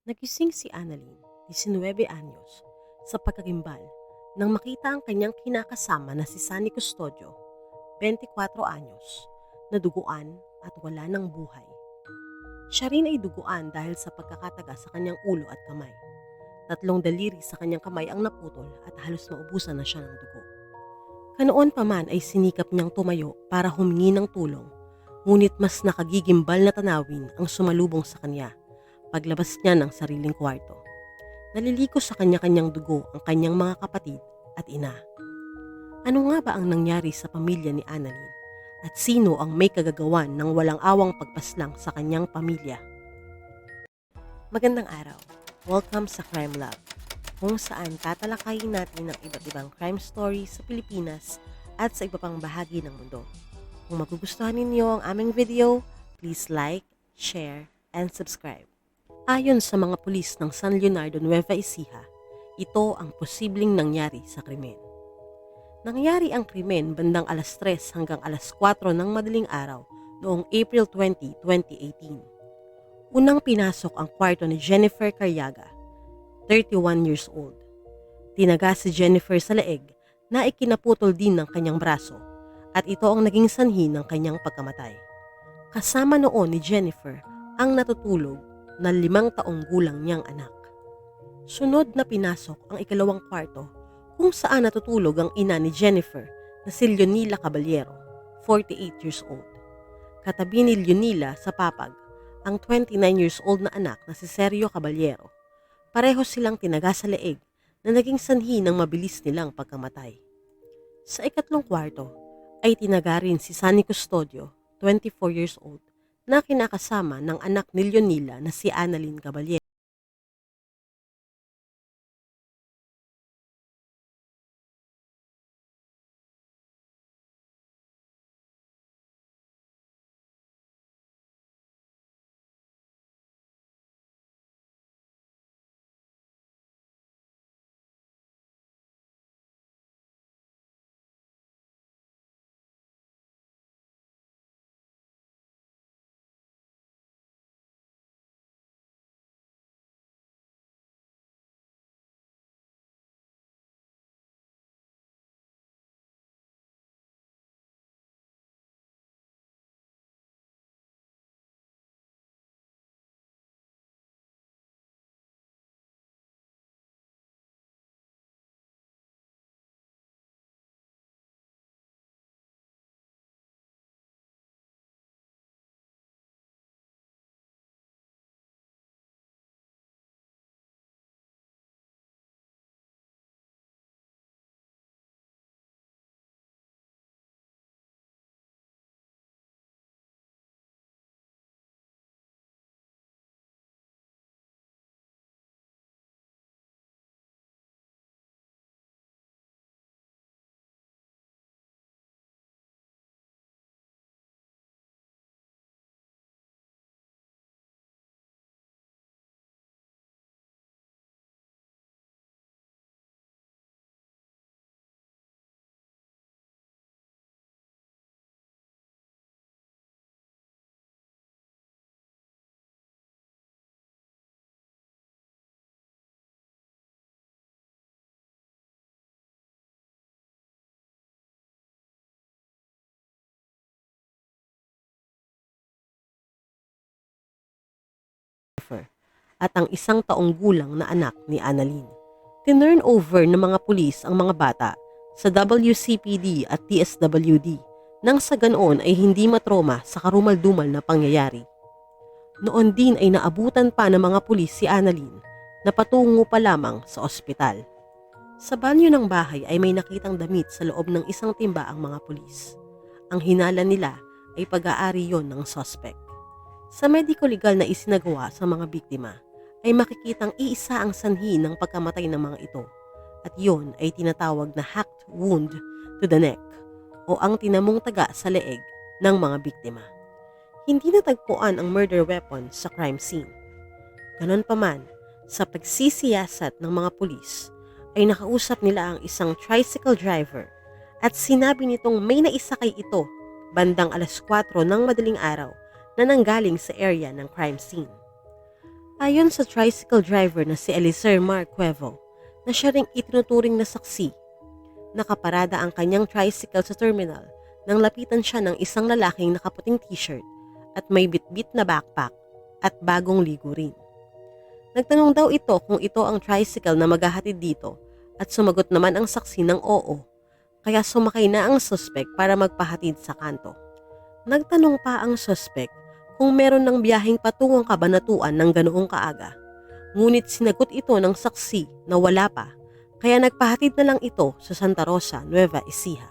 Nagising si Annalyn, 19 anyos, sa pagkagimbal nang makita ang kanyang kinakasama na si Sunny Custodio, 24 anyos, na duguan at wala ng buhay. Siya rin ay duguan dahil sa pagkakataga sa kanyang ulo at kamay. 3 daliri sa kanyang kamay ang naputol at halos maubusan na siya ng dugo. Kanoon pa man ay sinikap niyang tumayo para humingi ng tulong, ngunit mas nakagigimbal na tanawin ang sumalubong sa kanya paglabas niya ng sariling kwarto. Naliliko sa kanya-kanyang dugo ang kanyang mga kapatid at ina. Ano nga ba ang nangyari sa pamilya ni Annalyn? At sino ang may kagagawan ng walang awang pagpaslang sa kanyang pamilya? Magandang araw. Welcome sa Crime Lab, kung saan tatalakayin natin ang iba't ibang crime story sa Pilipinas at sa iba pang bahagi ng mundo. Kung magugustuhan ninyo ang aming video, please like, share, and subscribe. Ayon sa mga pulis ng San Leonardo, Nueva Ecija, ito ang posibleng nangyari sa krimen. Nangyari ang krimen bandang alas 3 hanggang alas 4 ng madaling araw noong April 20, 2018. Unang pinasok ang kwarto ni Jennifer Carriaga, 31 years old. Tinaga si Jennifer sa leeg na ikinaputol din ng kanyang braso at ito ang naging sanhi ng kanyang pagkamatay. Kasama noon ni Jennifer ang natutulog na 5 taong gulang niyang anak. Sunod na pinasok ang ikalawang kwarto kung saan natutulog ang ina ni Jennifer na si Leonila Caballero, 48 years old. Katabi ni Leonila sa papag ang 29 years old na anak na si Sergio Caballero. Pareho silang tinaga sa leeg na naging sanhi ng mabilis nilang pagkamatay. Sa ikatlong kwarto ay tinaga rin si Sunny Custodio, 24 years old, na kinakasama ng anak ni Leonila na si Annalyn Caballero. At ang 1 taong gulang na anak ni Annalyn. Tinurn over ng mga pulis ang mga bata sa WCPD at TSWD nang sa ganoon ay hindi matroma sa karumal-dumal na pangyayari. Noon din ay naabutan pa ng mga pulis si Annalyn na patungo pa lamang sa ospital. Sa banyo ng bahay ay may nakitang damit sa loob ng isang timba ang mga pulis. Ang hinala nila ay pag-aari yon ng suspect. Sa medico-legal na isinagawa sa mga biktima, ay makikitang iisa ang sanhi ng pagkamatay ng mga ito at iyon ay tinatawag na hacked wound to the neck o ang tinamong taga sa leeg ng mga biktima. Hindi natagpuan ang murder weapon sa crime scene. Ganon pa man, sa pagsisiyasat ng mga pulis ay nakausap nila ang isang tricycle driver at sinabi nitong may naisakay ito bandang alas 4 ng madaling araw na nanggaling sa area ng crime scene. Ayon sa tricycle driver na si Elicer Marcuevo, na siya ring itinuturing na saksi, nakaparada ang kanyang tricycle sa terminal nang lapitan siya ng isang lalaking nakaputing t-shirt at may bitbit na backpack at bagong ligo rin. Nagtanong daw ito kung ito ang tricycle na maghahatid dito at sumagot naman ang saksi ng oo, kaya sumakay na ang suspect para magpahatid sa kanto. Nagtanong pa ang suspect kung meron ng biyaheng patungong Kabanatuan ng ganoong kaaga. Ngunit sinagot ito ng saksi na wala pa, kaya nagpahatid na lang ito sa Santa Rosa, Nueva Ecija.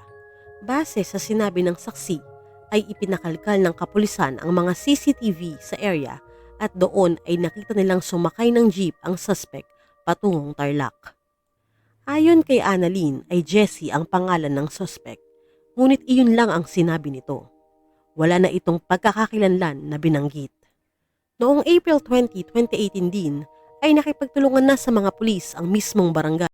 Base sa sinabi ng saksi, ay ipinakalkal ng kapulisan ang mga CCTV sa area at doon ay nakita nilang sumakay ng jeep ang suspect patungong Tarlac. Ayon kay Annalyn ay Jessie ang pangalan ng suspect, ngunit iyon lang ang sinabi nito. Wala na itong pagkakakilanlan na binanggit. Noong April 20, 2018 din ay nakipagtulungan na sa mga pulis ang mismong barangay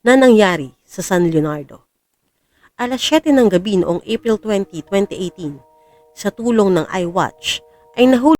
na nangyari sa San Leonardo. Alas 7 ng gabi noong April 20, 2018, sa tulong ng iWatch, ay nahuli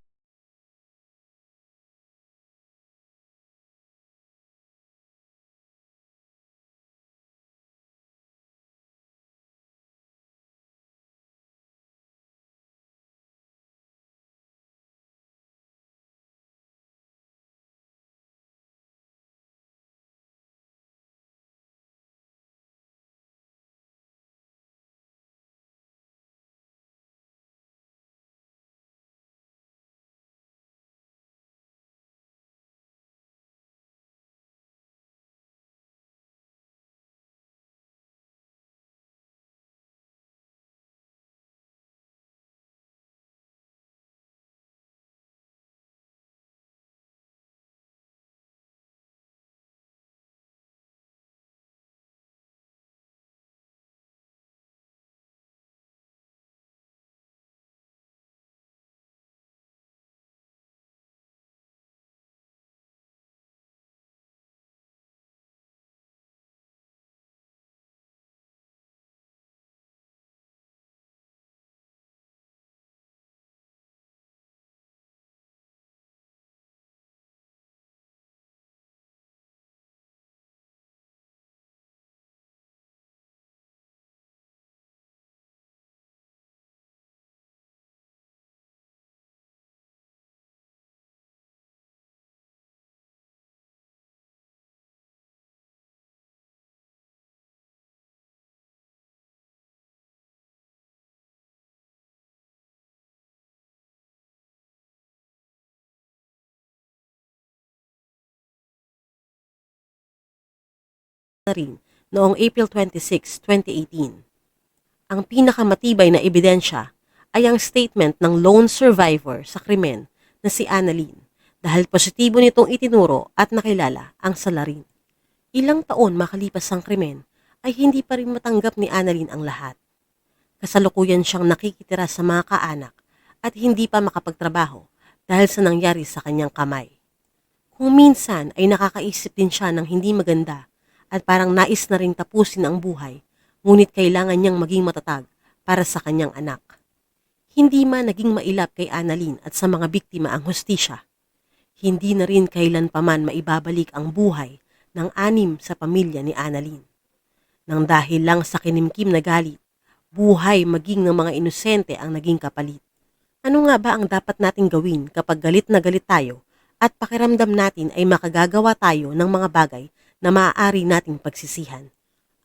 na rin noong April 26, 2018. Ang pinakamatibay na ebidensya ay ang statement ng lone survivor sa krimen na si Annalyn dahil positibo nitong itinuro at nakilala ang salarin. Ilang taon makalipas ang krimen ay hindi pa rin matanggap ni Annalyn ang lahat. Kasalukuyan siyang nakikitira sa mga kaanak at hindi pa makapagtrabaho dahil sa nangyari sa kanyang kamay. Kung minsan ay nakakaisip din siya ng hindi maganda at parang nais na ring tapusin ang buhay, ngunit kailangan niyang maging matatag para sa kanyang anak. Hindi man naging mailap kay Annalyn at sa mga biktima ang hustisya, hindi na rin kailan paman maibabalik ang buhay ng 6 sa pamilya ni Annalyn. Nang dahil lang sa kinimkim na galit, buhay maging ng mga inosente ang naging kapalit. Ano nga ba ang dapat nating gawin kapag galit na galit tayo at pakiramdam natin ay makagagawa tayo ng mga bagay na maaari nating pagsisihan?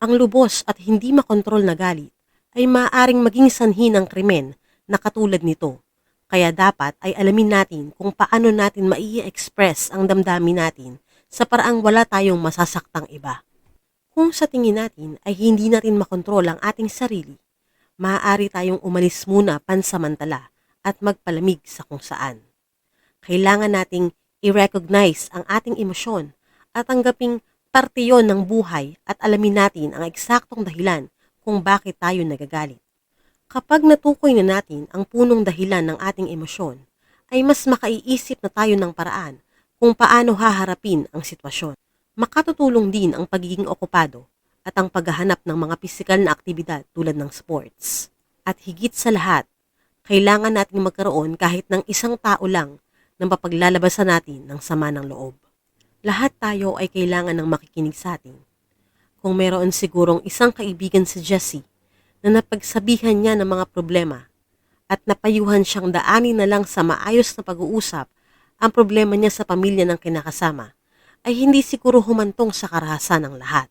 Ang lubos at hindi makontrol na galit ay maaaring maging sanhi ng krimen na katulad nito. Kaya dapat ay alamin natin kung paano natin mai-express ang damdamin natin sa paraang wala tayong masasaktang iba. Kung sa tingin natin ay hindi natin makontrol ang ating sarili, maaari tayong umalis muna pansamantala at magpalamig sa kung saan. Kailangan nating i-recognize ang ating emosyon at tanggaping parte yon ng buhay at alamin natin ang eksaktong dahilan kung bakit tayo nagagalit. Kapag natukoy na natin ang punong dahilan ng ating emosyon, ay mas makaiisip na tayo ng paraan kung paano haharapin ang sitwasyon. Makatutulong din ang pagiging okupado at ang paghahanap ng mga pisikal na aktibidad tulad ng sports. At higit sa lahat, kailangan nating magkaroon kahit ng isang tao lang ng papaglalabasan natin ng sama ng loob. Lahat tayo ay kailangan ng makikinig sa atin. Kung meron sigurong isang kaibigan si Jessie na napagsabihan niya ng mga problema at napayuhan siyang daanin na lang sa maayos na pag-uusap ang problema niya sa pamilya ng kinakasama, ay hindi siguro humantong sa karahasan ng lahat.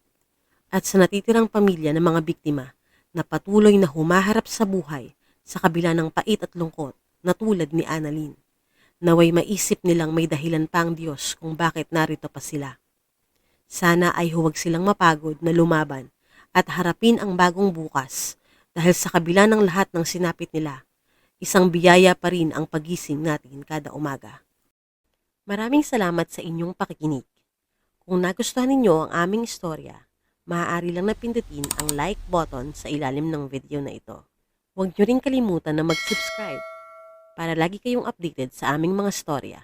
At sa natitirang pamilya ng mga biktima na patuloy na humaharap sa buhay sa kabila ng pait at lungkot na tulad ni Annalyn, naway maisip nilang may dahilan pa ang Diyos kung bakit narito pa sila. Sana ay huwag silang mapagod na lumaban at harapin ang bagong bukas dahil sa kabila ng lahat ng sinapit nila, isang biyaya pa rin ang pagising natin kada umaga. Maraming salamat sa inyong pakikinig. Kung nagustuhan ninyo ang aming istorya, maaari lang na pindutin ang like button sa ilalim ng video na ito. Huwag nyo rin kalimutan na mag-subscribe para lagi kayong updated sa aming mga storya.